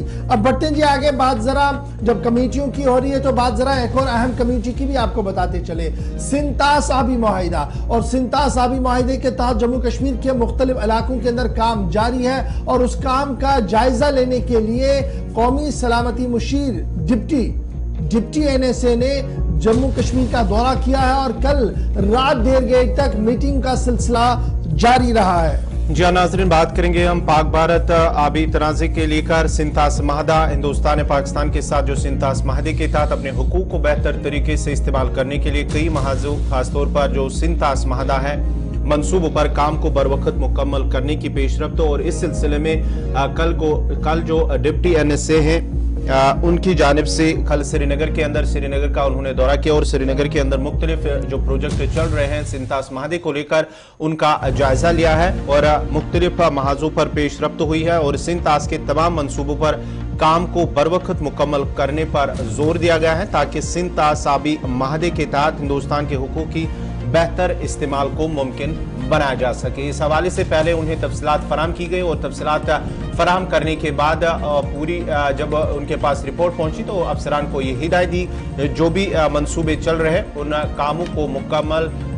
थी। अब बढ़ते हैं जी आगे, बात जरा जब कमेटियों की हो रही है तो बात जरा एक और अहम कमेटी की भी आपको बताते चले। सिंतास आबी मुआहिदा, और सिंतास आबी मुआहिदे के तहत जम्मू कश्मीर के मुख्तलिफ इलाकों के अंदर काम जारी है और उस काम का जायजा लेने के लिए कौमी सलामती मुशीर डिप्टी NSA ने जम्मू कश्मीर का दौरा किया है और कल रात देर गए तक मीटिंग का सिलसिला जारी रहा है। जी नाज़रीन, बात करेंगे हम पाक भारत आबी तनाज़े के लेकर। सिंतास माहदा, हिंदुस्तान ने पाकिस्तान के साथ जो सिंतास माहदे के तहत अपने हुकूक को बेहतर तरीके से इस्तेमाल करने के लिए कई महाजों, खासतौर पर जो सिंतास माहदा है, मंसूबों पर काम को बरवक्त मुकम्मल करने की पेशरफ्त, और इस सिलसिले में कल जो डिप्टी NSA हैं उनकी जानिब से कल श्रीनगर के अंदर श्रीनगर का उन्होंने दौरा किया और श्रीनगर के अंदर मुख्तलिफ जो प्रोजेक्ट चल रहे हैं सिंतास माहदे को लेकर उनका जायजा लिया है और मुख्तलिफ महाजों पर पेशरफ्त हुई है और सिंतास के तमाम मंसूबों पर काम को बरवक्त मुकम्मल करने पर जोर दिया गया है ताकि सिंतास आबी माहदे के तहत हिंदुस्तान के हुकूक की बेहतर इस्तेमाल को मुमकिन बनाया जा सके। इस हवाले से पहले उन्हें तफसीलात फराहम की गई और तफसीलात फराहम करने के बाद पूरी जब उनके पास रिपोर्ट पहुंची तो अफसरान को ये हिदायत दी जो भी मंसूबे चल रहे हैं उन कामों को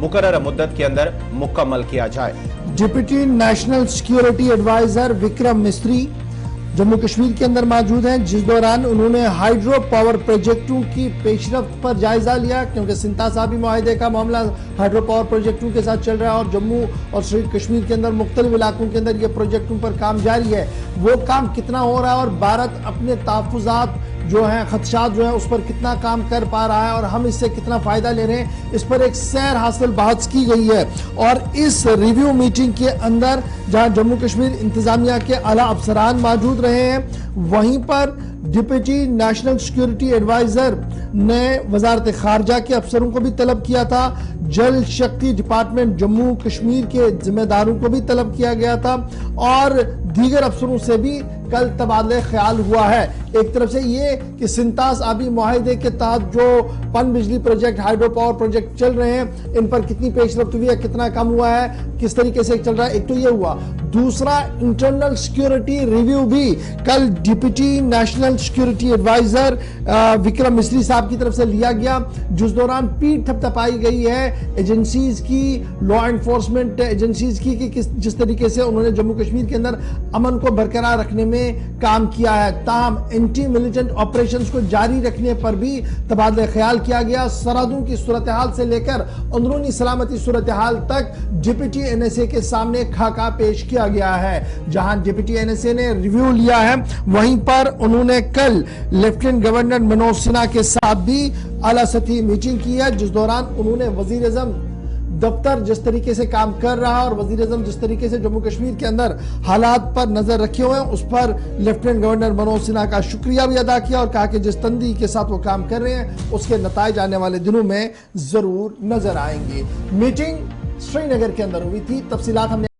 मुकर्रर मुद्दत के अंदर मुकम्मल किया जाए। Deputy national security adviser Vikram Misri Jammu Kashmir के अंदर मौजूद हैं, जिस दौरान उन्होंने हाइड्रो पावर प्रोजेक्टों की पेशरफ्त पर जायजा लिया, क्योंकि सिंतास आबी मुआहिदे का मामला हाइड्रो पावर प्रोजेक्टों के साथ चल रहा है और जम्मू और कश्मीर के अंदर मुख्तलिफ इलाकों के अंदर ये प्रोजेक्टों पर काम जारी है। वो काम कितना हो रहा है और भारत अपने तहफ़्फ़ुज़ात जो हैं, खदशात जो हैं, उस पर कितना काम कर पा रहा है और हम इससे कितना फ़ायदा ले रहे हैं, इस पर एक सैर हासिल बहस की गई है। और इस रिव्यू मीटिंग के अंदर जहां जम्मू कश्मीर इंतज़ामिया के आला अफसरान मौजूद रहे हैं, वहीं पर डिप्टी नेशनल सिक्योरिटी एडवाइज़र ने वजारत खारजा के अफसरों को भी तलब किया था, जल शक्ति डिपार्टमेंट जम्मू कश्मीर के जिम्मेदारों को भी तलब किया गया था और दीगर अफसरों से भी कल तबादले ख्याल हुआ है। एक तरफ से ये कि सिंतास आबी मुआहिदे के तहत जो पन बिजली प्रोजेक्ट, हाइड्रो पावर प्रोजेक्ट चल रहे हैं, इन पर कितनी पेशरफ्त हुई है, कितना कम हुआ है, किस तरीके से चल रहा है, एक तो ये हुआ। दूसरा, इंटरनल सिक्योरिटी रिव्यू भी कल deputy national security adviser Vikram Misri साहब की तरफ से लिया गया, जिस दौरान पीठ थपथपाई गई है एजेंसीज की, लॉ एनफोर्समेंट एजेंसीज की, कि जिस तरीके से उन्होंने जम्मू कश्मीर के अंदर अमन को बरकरार रखने में काम किया है। ताहम एंटी मिलिटेंट ऑपरेशंस को जारी रखने पर भी तबादला ख्याल किया गया। सरहदों की सूरत हाल से लेकर अंदरूनी सलामती सूरत हाल तक डिप्टी NSA के सामने खाका पेश किया गया है। जहां डिप्टी NSA ने रिव्यू लिया है, वहीं पर उन्होंने कल लेफ्टिनेंट गवर्नर मनोज सिन्हा के साथ भी आला सतही मीटिंग की है, जिस दौरान उन्होंने वजीर आज़म दफ्तर जिस तरीके से काम कर रहा है और वजीर आज़म जिस तरीके से जम्मू कश्मीर के अंदर हालात पर नजर रखे हुए हैं, उस पर लेफ्टिनेंट गवर्नर मनोज सिन्हा का शुक्रिया भी अदा किया और कहा कि जिस तंदी के साथ वो काम कर रहे हैं उसके नताइज आने वाले दिनों में जरूर नजर आएंगे। मीटिंग श्रीनगर के अंदर हुई थी, तफसीलात हमने